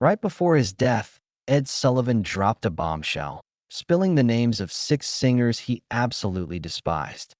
Right before his death, Ed Sullivan dropped a bombshell, spilling the names of 6 singers he absolutely despised.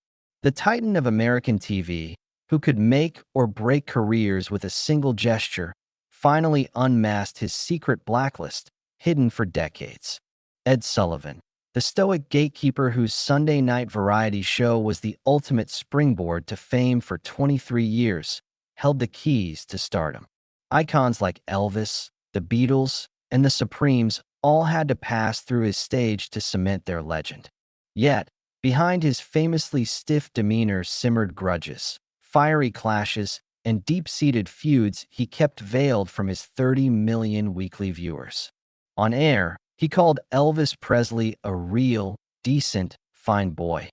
The titan of American TV, who could make or break careers with a single gesture, finally unmasked his secret blacklist, hidden for decades. Ed Sullivan, the stoic gatekeeper whose Sunday night variety show was the ultimate springboard to fame for 23 years, held the keys to stardom. Icons like Elvis, the Beatles, and the Supremes all had to pass through his stage to cement their legend. Yet, behind his famously stiff demeanor simmered grudges, fiery clashes, and deep-seated feuds he kept veiled from his 30 million weekly viewers. On air, he called Elvis Presley a real, decent, fine boy.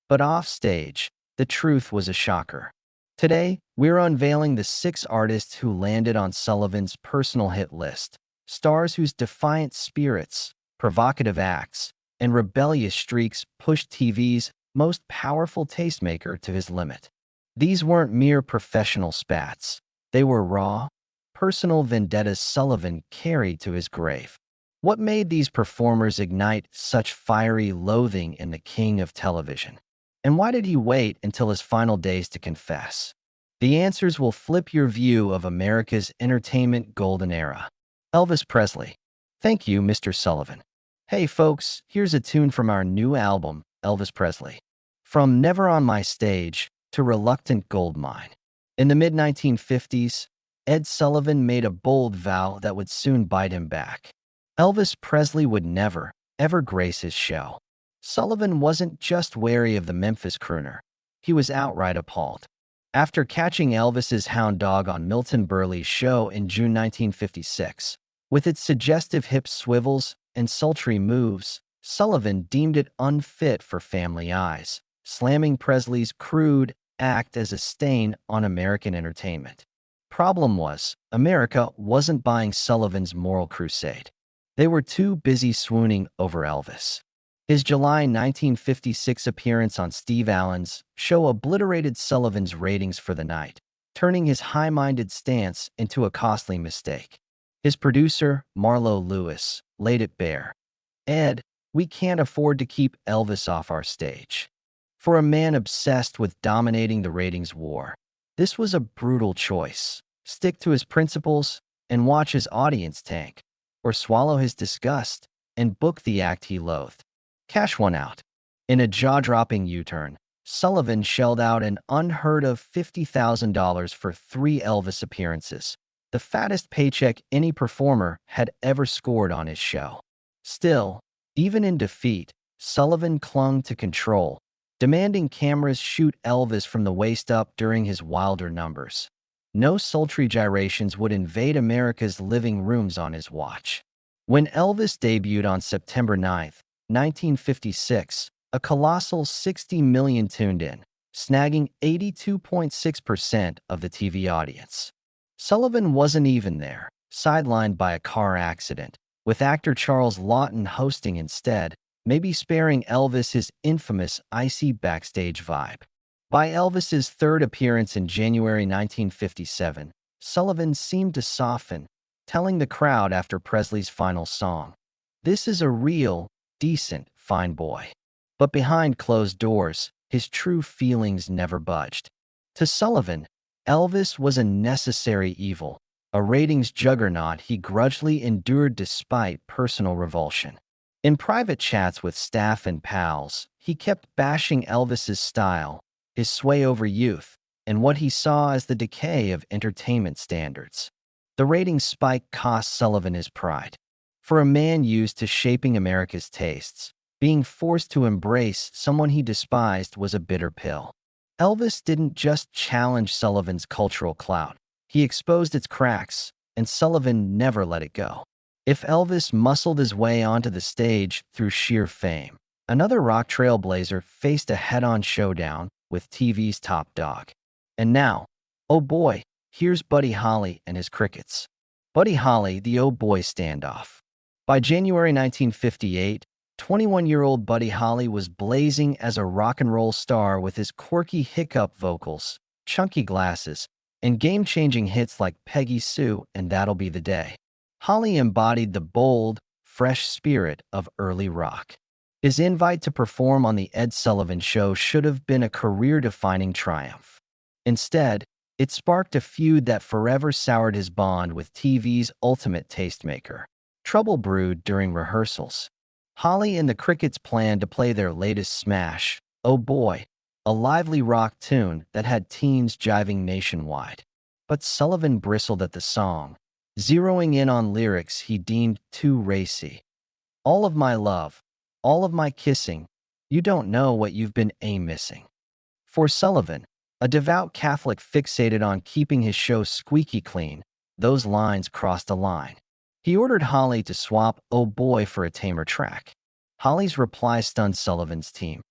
But offstage, the truth was a shocker. Today, we're unveiling the 6 artists who landed on Sullivan's personal hit list, stars whose defiant spirits, provocative acts, and rebellious streaks pushed TV's most powerful tastemaker to his limit. These weren't mere professional spats. They were raw, personal vendettas Sullivan carried to his grave. What made these performers ignite such fiery loathing in the king of television? And why did he wait until his final days to confess? The answers will flip your view of America's entertainment golden era. Elvis Presley. Thank you, Mr. Sullivan. Hey folks, here's a tune from our new album, Elvis Presley. From Never on My Stage to Reluctant Gold Mine. In the mid-1950s, Ed Sullivan made a bold vow that would soon bite him back. Elvis Presley would never, ever grace his show. Sullivan wasn't just wary of the Memphis crooner. He was outright appalled. After catching Elvis's hound dog on Milton Berle's show in June 1956, with its suggestive hip swivels and sultry moves, Sullivan deemed it unfit for family eyes, slamming Presley's crude act as a stain on American entertainment. Problem was, America wasn't buying Sullivan's moral crusade. They were too busy swooning over Elvis. His July 1956 appearance on Steve Allen's show obliterated Sullivan's ratings for the night, turning his high-minded stance into a costly mistake. His producer, Marlo Lewis, laid it bare. Ed, we can't afford to keep Elvis off our stage. For a man obsessed with dominating the ratings war, this was a brutal choice. Stick to his principles and watch his audience tank, or swallow his disgust and book the act he loathed. Cash one out. In a jaw-dropping U-turn, Sullivan shelled out an unheard-of $50,000 for 3 Elvis appearances, the fattest paycheck any performer had ever scored on his show. Still, even in defeat, Sullivan clung to control, demanding cameras shoot Elvis from the waist up during his wilder numbers. No sultry gyrations would invade America's living rooms on his watch. When Elvis debuted on September 9, 1956, a colossal 60 million tuned in, snagging 82.6% of the TV audience. Sullivan wasn't even there, sidelined by a car accident, with actor Charles Lawton hosting instead, maybe sparing Elvis his infamous icy backstage vibe. By Elvis's 3rd appearance in January 1957, Sullivan seemed to soften, telling the crowd after Presley's final song, "This is a real, decent, fine boy." But behind closed doors, his true feelings never budged. To Sullivan, Elvis was a necessary evil, a ratings juggernaut he grudgingly endured despite personal revulsion. In private chats with staff and pals, he kept bashing Elvis's style, his sway over youth, and what he saw as the decay of entertainment standards. The ratings spike cost Sullivan his pride. For a man used to shaping America's tastes, being forced to embrace someone he despised was a bitter pill. Elvis didn't just challenge Sullivan's cultural clout. He exposed its cracks, and Sullivan never let it go. If Elvis muscled his way onto the stage through sheer fame, another rock trailblazer faced a head-on showdown with TV's top dog. And now, oh boy, here's Buddy Holly and his crickets. Buddy Holly, the oh boy standoff. By January 1958, 21-year-old Buddy Holly was blazing as a rock and roll star with his quirky hiccup vocals, chunky glasses, and game-changing hits like Peggy Sue and That'll Be the Day. Holly embodied the bold, fresh spirit of early rock. His invite to perform on The Ed Sullivan Show should have been a career-defining triumph. Instead, it sparked a feud that forever soured his bond with TV's ultimate tastemaker. Trouble brewed during rehearsals. Holly and the Crickets planned to play their latest smash, Oh Boy, a lively rock tune that had teens jiving nationwide. But Sullivan bristled at the song, zeroing in on lyrics he deemed too racy. All of my love, all of my kissing, you don't know what you've been missing. For Sullivan, a devout Catholic fixated on keeping his show squeaky clean, those lines crossed a line. He ordered Holly to swap Oh Boy for a tamer track. Holly's reply stunned Sullivan's team.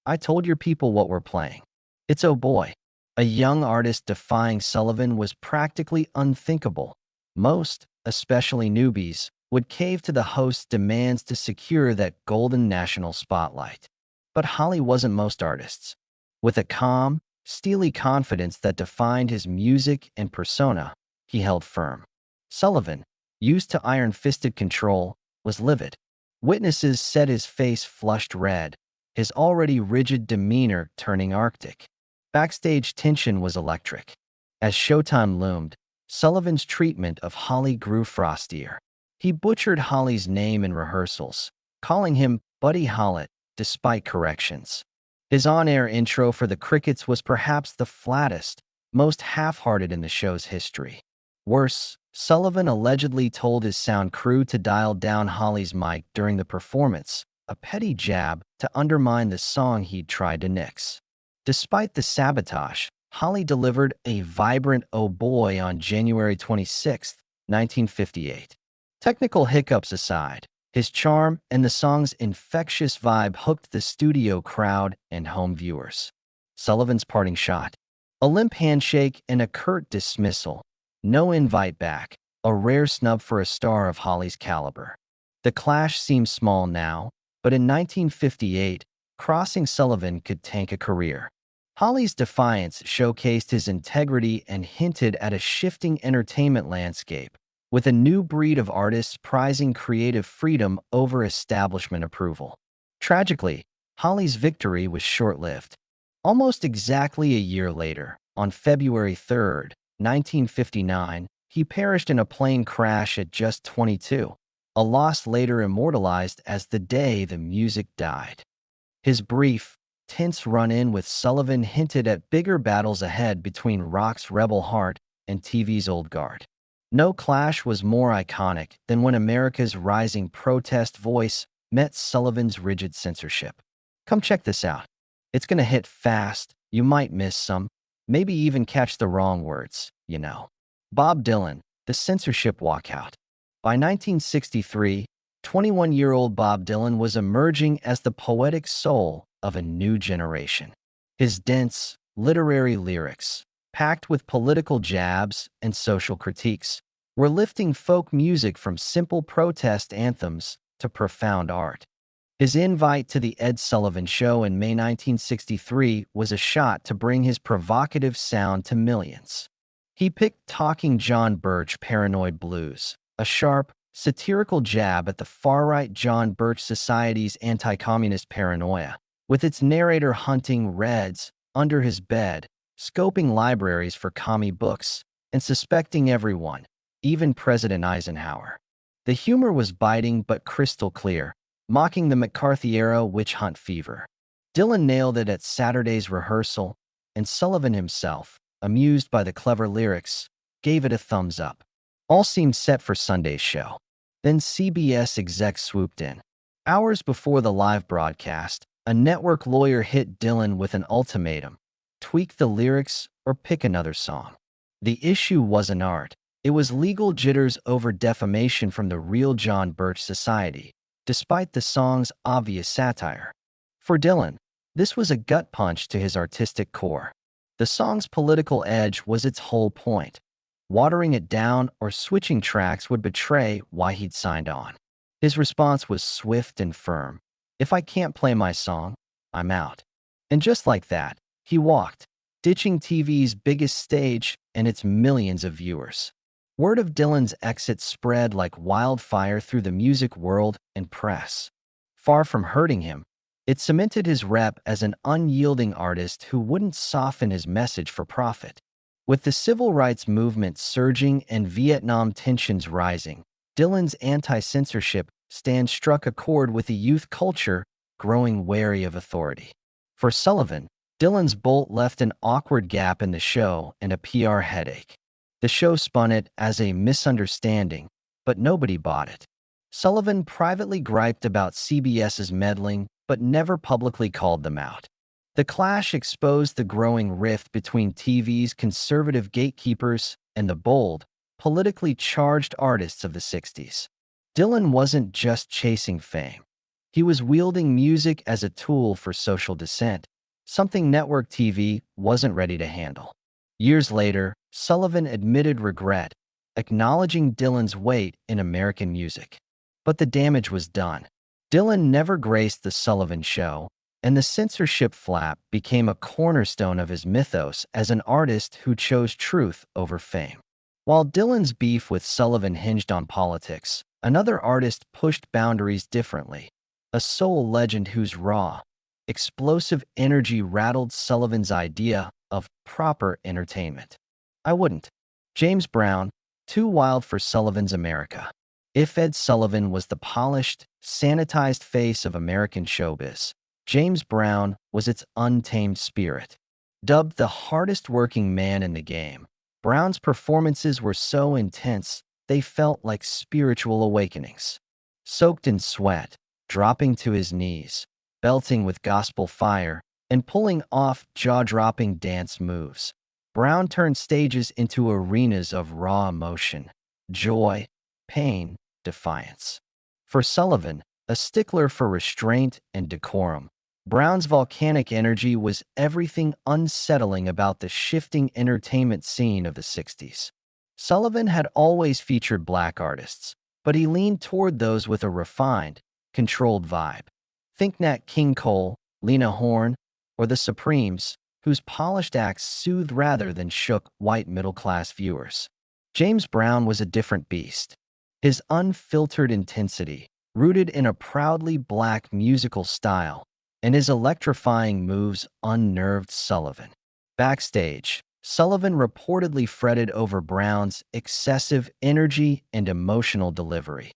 I told your people what we're playing. It's Oh Boy. A young artist defying Sullivan was practically unthinkable. Most, especially newbies, would cave to the host's demands to secure that golden national spotlight. But Holly wasn't most artists. With a calm, steely confidence that defined his music and persona, he held firm. Sullivan, used to iron-fisted control, was livid. Witnesses said his face flushed red, his already rigid demeanor turning arctic. Backstage tension was electric. As showtime loomed, Sullivan's treatment of Holly grew frostier. He butchered Holly's name in rehearsals, calling him Buddy Hollitt, despite corrections. His on-air intro for the Crickets was perhaps the flattest, most half-hearted in the show's history. Worse, Sullivan allegedly told his sound crew to dial down Holly's mic during the performance, a petty jab to undermine the song he'd tried to nix. Despite the sabotage, Holly delivered a vibrant Oh Boy on January 26, 1958. Technical hiccups aside, his charm and the song's infectious vibe hooked the studio crowd and home viewers. Sullivan's parting shot. A limp handshake and a curt dismissal. No invite back, a rare snub for a star of Holly's caliber. The clash seems small now, but in 1958, crossing Sullivan could tank a career. Holly's defiance showcased his integrity and hinted at a shifting entertainment landscape, with a new breed of artists prizing creative freedom over establishment approval. Tragically, Holly's victory was short-lived. Almost exactly a year later, on February 3, 1959, he perished in a plane crash at just 22, a loss later immortalized as the day the music died. His brief, tense run-in with Sullivan hinted at bigger battles ahead between rock's rebel heart and TV's old guard. No clash was more iconic than when America's rising protest voice met Sullivan's rigid censorship. Come check this out. It's gonna hit fast, you might miss some, maybe even catch the wrong words, you know. Bob Dylan, the censorship walkout. By 1963, 21-year-old Bob Dylan was emerging as the poetic soul of a new generation. His dense, literary lyrics, packed with political jabs and social critiques, were lifting folk music from simple protest anthems to profound art. His invite to The Ed Sullivan Show in May 1963 was a shot to bring his provocative sound to millions. He picked Talking John Birch Paranoid Blues, a sharp, satirical jab at the far-right John Birch Society's anti-communist paranoia, with its narrator hunting Reds under his bed, scoping libraries for commie books, and suspecting everyone, even President Eisenhower. The humor was biting but crystal clear, mocking the McCarthy-era witch hunt fever. Dylan nailed it at Saturday's rehearsal, and Sullivan himself, amused by the clever lyrics, gave it a thumbs up. All seemed set for Sunday's show. Then CBS execs swooped in. Hours before the live broadcast, a network lawyer hit Dylan with an ultimatum: tweak the lyrics or pick another song. The issue wasn't art. It was legal jitters over defamation from the real John Birch Society, despite the song's obvious satire. For Dylan, this was a gut punch to his artistic core. The song's political edge was its whole point. Watering it down or switching tracks would betray why he'd signed on. His response was swift and firm. If I can't play my song, I'm out. And just like that, he walked, ditching TV's biggest stage and its millions of viewers. Word of Dylan's exit spread like wildfire through the music world and press. Far from hurting him, it cemented his rep as an unyielding artist who wouldn't soften his message for profit. With the civil rights movement surging and Vietnam tensions rising, Dylan's anti-censorship stand struck a chord with a youth culture growing wary of authority. For Sullivan, Dylan's bolt left an awkward gap in the show and a PR headache. The show spun it as a misunderstanding, but nobody bought it. Sullivan privately griped about CBS's meddling, but never publicly called them out. The clash exposed the growing rift between TV's conservative gatekeepers and the bold, politically charged artists of the 60s. Dylan wasn't just chasing fame. He was wielding music as a tool for social dissent, something network TV wasn't ready to handle. Years later, Sullivan admitted regret, acknowledging Dylan's weight in American music. But the damage was done. Dylan never graced The Sullivan Show, and the censorship flap became a cornerstone of his mythos as an artist who chose truth over fame. While Dylan's beef with Sullivan hinged on politics, another artist pushed boundaries differently, a soul legend whose raw, explosive energy rattled Sullivan's idea of proper entertainment. I wouldn't. James Brown, too wild for Sullivan's America. If Ed Sullivan was the polished, sanitized face of American showbiz, James Brown was its untamed spirit. Dubbed the hardest-working man in the game, Brown's performances were so intense they felt like spiritual awakenings. Soaked in sweat, dropping to his knees, belting with gospel fire, and pulling off jaw-dropping dance moves, Brown turned stages into arenas of raw emotion, joy, pain, defiance. For Sullivan, a stickler for restraint and decorum, Brown's volcanic energy was everything unsettling about the shifting entertainment scene of the 60s. Sullivan had always featured black artists, but he leaned toward those with a refined, controlled vibe. Think Nat King Cole, Lena Horne, or the Supremes, whose polished acts soothed rather than shook white middle-class viewers. James Brown was a different beast. His unfiltered intensity, rooted in a proudly black musical style, and his electrifying moves unnerved Sullivan. Backstage, Sullivan reportedly fretted over Brown's excessive energy and emotional delivery,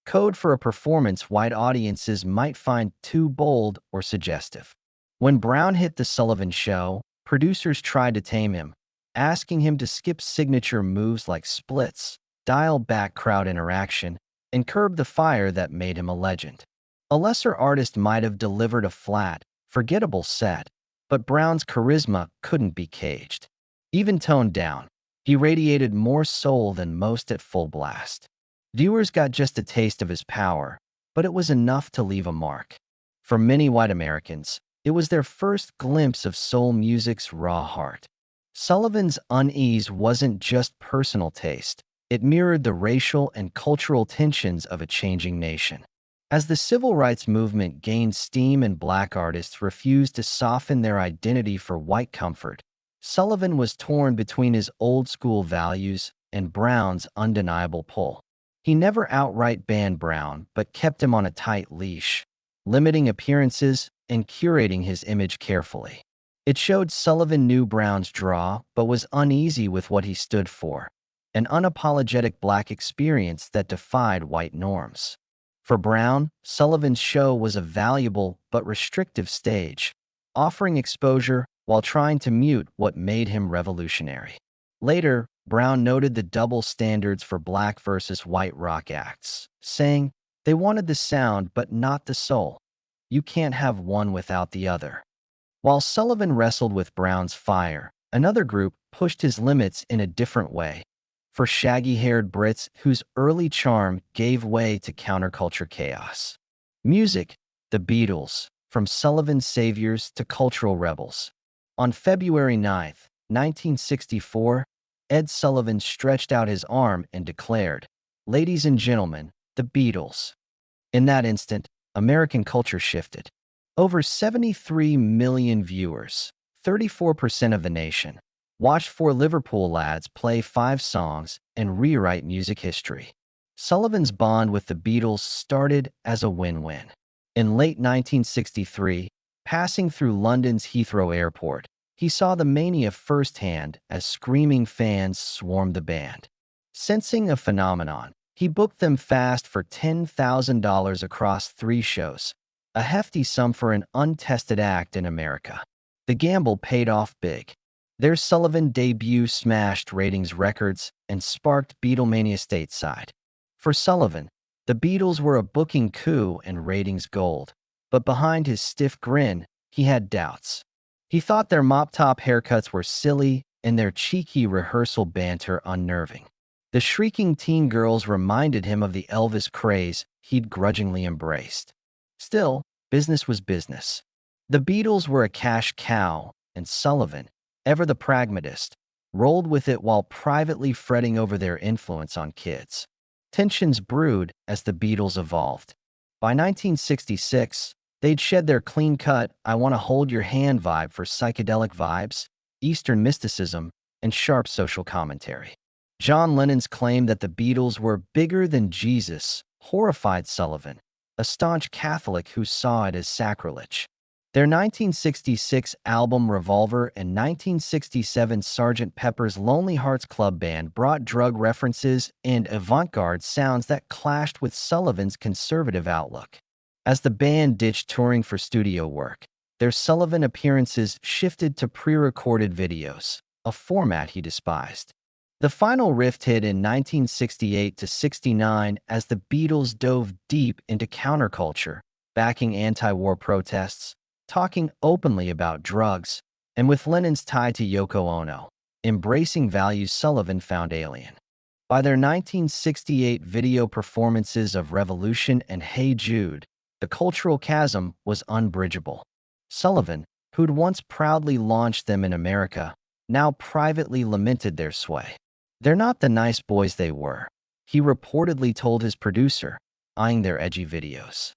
code for a performance white audiences might find too bold or suggestive. When Brown hit The Sullivan Show, producers tried to tame him, asking him to skip signature moves like splits, dial back crowd interaction, and curb the fire that made him a legend. A lesser artist might have delivered a flat, forgettable set, but Brown's charisma couldn't be caged. Even toned down, he radiated more soul than most at full blast. Viewers got just a taste of his power, but it was enough to leave a mark. For many white Americans, it was their first glimpse of soul music's raw heart. Sullivan's unease wasn't just personal taste, it mirrored the racial and cultural tensions of a changing nation. As the civil rights movement gained steam and black artists refused to soften their identity for white comfort, Sullivan was torn between his old-school values and Brown's undeniable pull. He never outright banned Brown, but kept him on a tight leash, limiting appearances and curating his image carefully. It showed Sullivan knew Brown's draw, but was uneasy with what he stood for, an unapologetic black experience that defied white norms. For Brown, Sullivan's show was a valuable but restrictive stage, offering exposure while trying to mute what made him revolutionary. Later, Brown noted the double standards for black versus white rock acts, saying, "They wanted the sound but not the soul. You can't have one without the other." While Sullivan wrestled with Brown's fire, another group pushed his limits in a different way. For shaggy-haired Brits whose early charm gave way to counterculture chaos. Music, the Beatles, from Sullivan's saviors to cultural rebels. On February 9, 1964, Ed Sullivan stretched out his arm and declared, "Ladies and gentlemen, the Beatles." In that instant, American culture shifted. Over 73 million viewers, 34% of the nation, watched four Liverpool lads play 5 songs and rewrite music history. Sullivan's bond with the Beatles started as a win-win. In late 1963, passing through London's Heathrow Airport, he saw the mania firsthand as screaming fans swarmed the band. Sensing a phenomenon, he booked them fast for $10,000 across 3 shows, a hefty sum for an untested act in America. The gamble paid off big. Their Sullivan debut smashed ratings records and sparked Beatlemania stateside. For Sullivan, the Beatles were a booking coup and ratings gold, but behind his stiff grin, he had doubts. He thought their mop-top haircuts were silly and their cheeky rehearsal banter unnerving. The shrieking teen girls reminded him of the Elvis craze he'd grudgingly embraced. Still, business was business. The Beatles were a cash cow, and Sullivan, ever the pragmatist, rolled with it while privately fretting over their influence on kids. Tensions brewed as the Beatles evolved. By 1966, they'd shed their clean-cut, I want to hold your hand vibe for psychedelic vibes, Eastern mysticism, and sharp social commentary. John Lennon's claim that the Beatles were bigger than Jesus horrified Sullivan, a staunch Catholic who saw it as sacrilege. Their 1966 album Revolver and 1967 Sgt. Pepper's Lonely Hearts Club Band brought drug references and avant-garde sounds that clashed with Sullivan's conservative outlook. As the band ditched touring for studio work, their Sullivan appearances shifted to pre-recorded videos, a format he despised. The final rift hit in 1968-69 as the Beatles dove deep into counterculture, backing anti-war protests, talking openly about drugs, and with Lennon's tie to Yoko Ono, embracing values Sullivan found alien. By their 1968 video performances of Revolution and Hey Jude, the cultural chasm was unbridgeable. Sullivan, who'd once proudly launched them in America, now privately lamented their sway. They're not the nice boys they were, he reportedly told his producer, eyeing their edgy videos.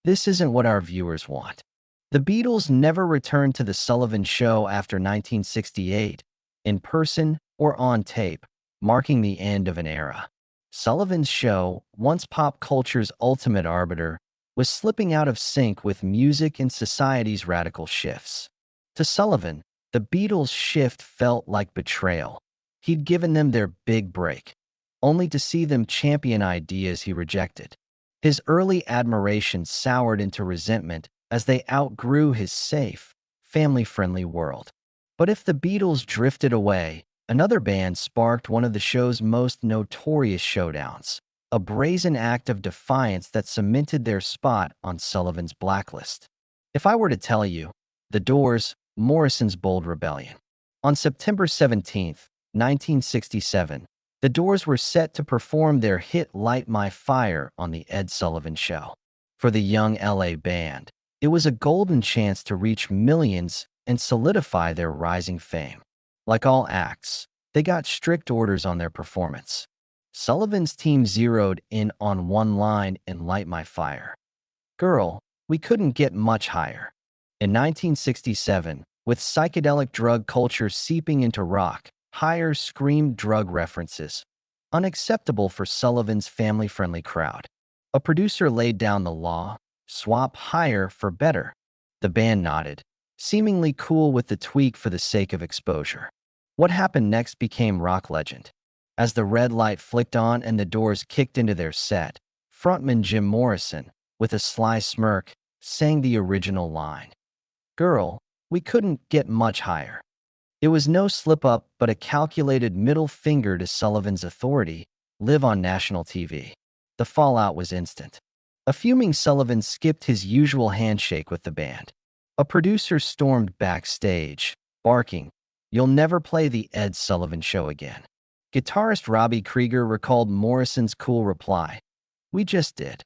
This isn't what our viewers want. The Beatles never returned to The Sullivan Show after 1968, in person or on tape, marking the end of an era. Sullivan's show, once pop culture's ultimate arbiter, was slipping out of sync with music and society's radical shifts. To Sullivan, the Beatles' shift felt like betrayal. He'd given them their big break, only to see them champion ideas he rejected. His early admiration soured into resentment as they outgrew his safe, family-friendly world. But if the Beatles drifted away, another band sparked one of the show's most notorious showdowns, a brazen act of defiance that cemented their spot on Sullivan's blacklist. If I were to tell you, The Doors, Morrison's bold rebellion. On September 17, 1967, the Doors were set to perform their hit Light My Fire on The Ed Sullivan Show. For the young LA band, it was a golden chance to reach millions and solidify their rising fame. Like all acts, they got strict orders on their performance. Sullivan's team zeroed in on one line in Light My Fire. Girl, we couldn't get much higher. In 1967, with psychedelic drug culture seeping into rock, Higher screamed drug references, unacceptable for Sullivan's family-friendly crowd. A producer laid down the law, swap Higher for Better. The band nodded, seemingly cool with the tweak for the sake of exposure. What happened next became rock legend. As the red light flicked on and the Doors kicked into their set, frontman Jim Morrison, with a sly smirk, sang the original line. Girl, we couldn't get much higher. It was no slip-up but a calculated middle finger to Sullivan's authority, live on national TV. The fallout was instant. A fuming Sullivan skipped his usual handshake with the band. A producer stormed backstage, barking, "You'll never play the Ed Sullivan Show again." Guitarist Robbie Krieger recalled Morrison's cool reply, "We just did."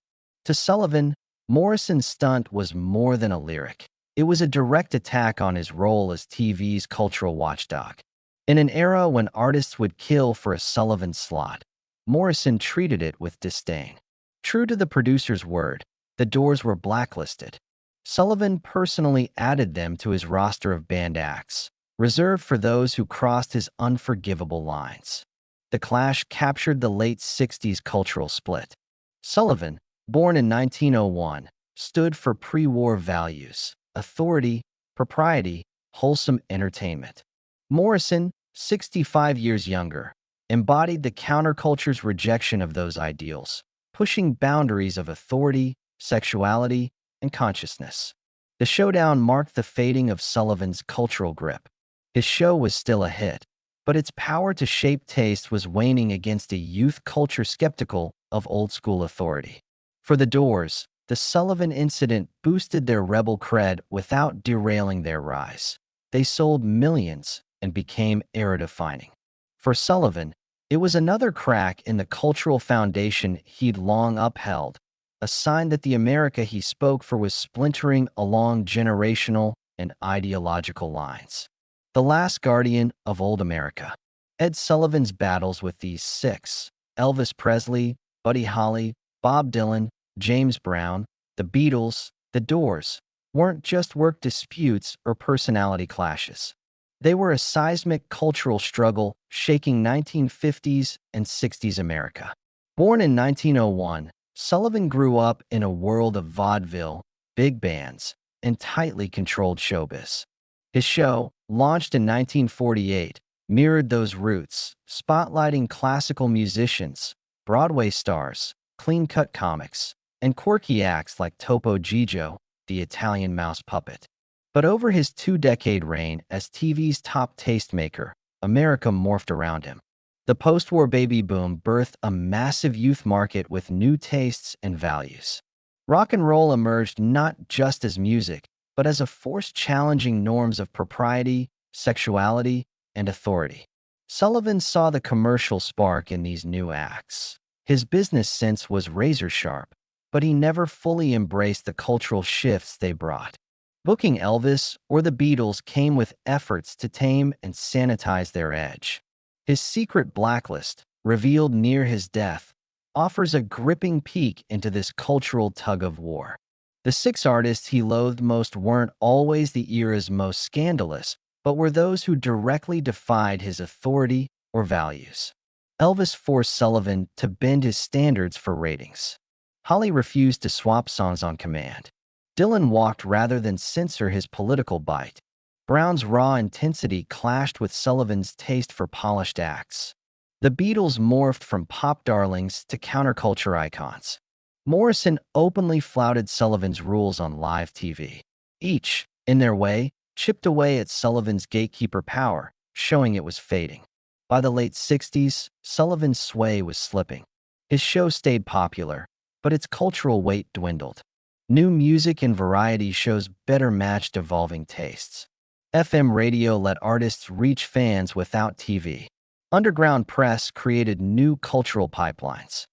To Sullivan, Morrison's stunt was more than a lyric. It was a direct attack on his role as TV's cultural watchdog. In an era when artists would kill for a Sullivan slot, Morrison treated it with disdain. True to the producer's word, the Doors were blacklisted. Sullivan personally added them to his roster of band acts, reserved for those who crossed his unforgivable lines. The clash captured the late 60s cultural split. Sullivan, born in 1901, stood for pre-war values, authority, propriety, wholesome entertainment. Morrison, 65 years younger, embodied the counterculture's rejection of those ideals, pushing boundaries of authority, sexuality, and consciousness. The showdown marked the fading of Sullivan's cultural grip. His show was still a hit, but its power to shape taste was waning against a youth culture skeptical of old-school authority. For the Doors, the Sullivan incident boosted their rebel cred without derailing their rise. They sold millions and became era-defining. For Sullivan, it was another crack in the cultural foundation he'd long upheld, a sign that the America he spoke for was splintering along generational and ideological lines. The last guardian of old America. Ed Sullivan's battles with these six, Elvis Presley, Buddy Holly, Bob Dylan, James Brown, the Beatles, the Doors, weren't just work disputes or personality clashes. They were a seismic cultural struggle shaking 1950s and 60s America. Born in 1901, Sullivan grew up in a world of vaudeville, big bands, and tightly controlled showbiz. His show, launched in 1948, mirrored those roots, spotlighting classical musicians, Broadway stars, clean-cut comics, and quirky acts like Topo Gigio, the Italian mouse puppet. But over his two-decade reign as TV's top tastemaker, America morphed around him. The post-war baby boom birthed a massive youth market with new tastes and values. Rock and roll emerged not just as music, but as a force challenging norms of propriety, sexuality, and authority. Sullivan saw the commercial spark in these new acts. His business sense was razor-sharp, but he never fully embraced the cultural shifts they brought. Booking Elvis or the Beatles came with efforts to tame and sanitize their edge. His secret blacklist, revealed near his death, offers a gripping peek into this cultural tug-of-war. The six artists he loathed most weren't always the era's most scandalous, but were those who directly defied his authority or values. Elvis forced Sullivan to bend his standards for ratings. Holly refused to swap songs on command. Dylan walked rather than censor his political bite. Brown's raw intensity clashed with Sullivan's taste for polished acts. The Beatles morphed from pop darlings to counterculture icons. Morrison openly flouted Sullivan's rules on live TV. Each, in their way, chipped away at Sullivan's gatekeeper power, showing it was fading. By the late 60s, Sullivan's sway was slipping. His show stayed popular, but its cultural weight dwindled. New music and variety shows better matched evolving tastes. FM radio let artists reach fans without TV. Underground press created new cultural pipelines.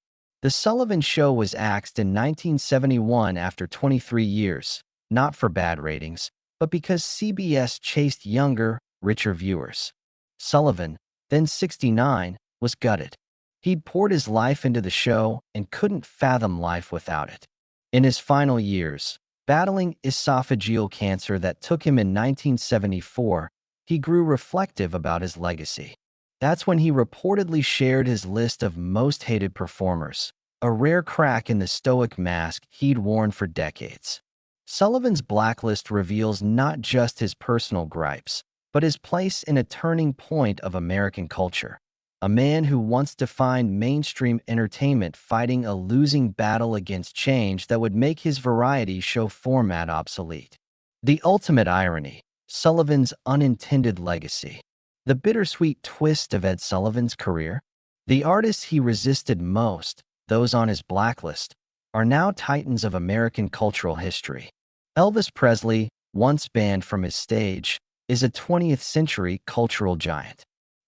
The Sullivan Show was axed in 1971 after 23 years, not for bad ratings, but because CBS chased younger, richer viewers. Sullivan, then 69, was gutted. He'd poured his life into the show and couldn't fathom life without it. In his final years, battling esophageal cancer that took him in 1974, he grew reflective about his legacy. That's when he reportedly shared his list of most hated performers, a rare crack in the stoic mask he'd worn for decades. Sullivan's blacklist reveals not just his personal gripes, but his place in a turning point of American culture. A man who once defined mainstream entertainment fighting a losing battle against change that would make his variety show format obsolete. The ultimate irony, Sullivan's unintended legacy. The bittersweet twist of Ed Sullivan's career? The artists he resisted most, those on his blacklist, are now titans of American cultural history. Elvis Presley, once banned from his stage, is a 20th century cultural giant.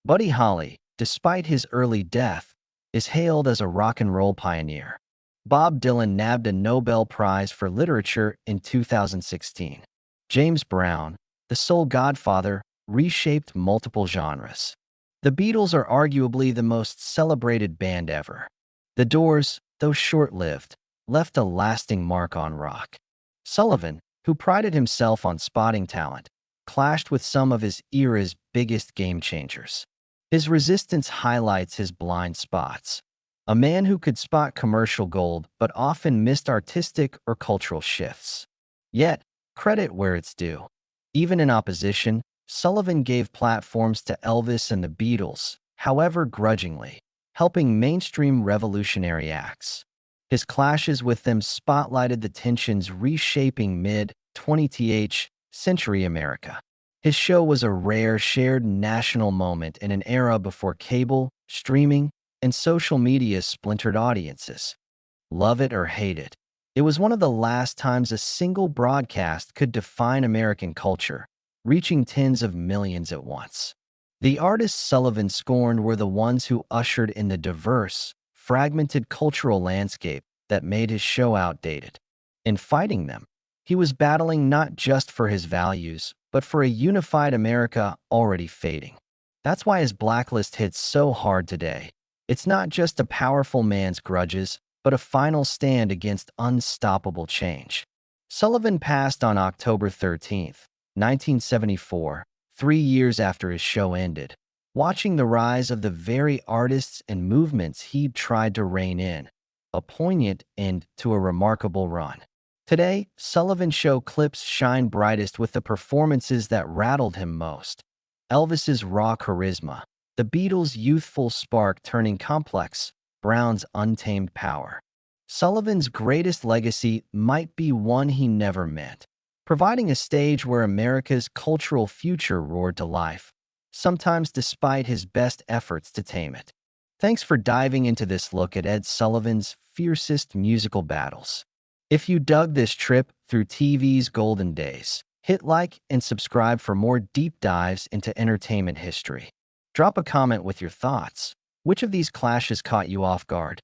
Buddy Holly, despite his early death, is hailed as a rock and roll pioneer. Bob Dylan nabbed a Nobel Prize for Literature in 2016. James Brown, the soul godfather, reshaped multiple genres. The Beatles are arguably the most celebrated band ever. The Doors, though short-lived, left a lasting mark on rock. Sullivan, who prided himself on spotting talent, clashed with some of his era's biggest game changers. His resistance highlights his blind spots. A man who could spot commercial gold but often missed artistic or cultural shifts. Yet, credit where it's due. Even in opposition, Sullivan gave platforms to Elvis and the Beatles, however grudgingly, helping mainstream revolutionary acts. His clashes with them spotlighted the tensions reshaping mid-20th century America. His show was a rare shared national moment in an era before cable, streaming, and social media splintered audiences. Love it or hate it, it was one of the last times a single broadcast could define American culture, reaching tens of millions at once. The artists Sullivan scorned were the ones who ushered in the diverse, fragmented cultural landscape that made his show outdated. In fighting them, he was battling not just for his values, but for a unified America already fading. That's why his blacklist hits so hard today. It's not just a powerful man's grudges, but a final stand against unstoppable change. Sullivan passed on October 13th, 1974, 3 years after his show ended, watching the rise of the very artists and movements he'd tried to rein in, a poignant end to a remarkable run. Today, Sullivan's show clips shine brightest with the performances that rattled him most. Elvis's raw charisma, the Beatles' youthful spark turning complex, Brown's untamed power. Sullivan's greatest legacy might be one he never meant, providing a stage where America's cultural future roared to life, sometimes despite his best efforts to tame it. Thanks for diving into this look at Ed Sullivan's fiercest musical battles. If you dug this trip through TV's golden days, hit like and subscribe for more deep dives into entertainment history. Drop a comment with your thoughts. Which of these clashes caught you off guard?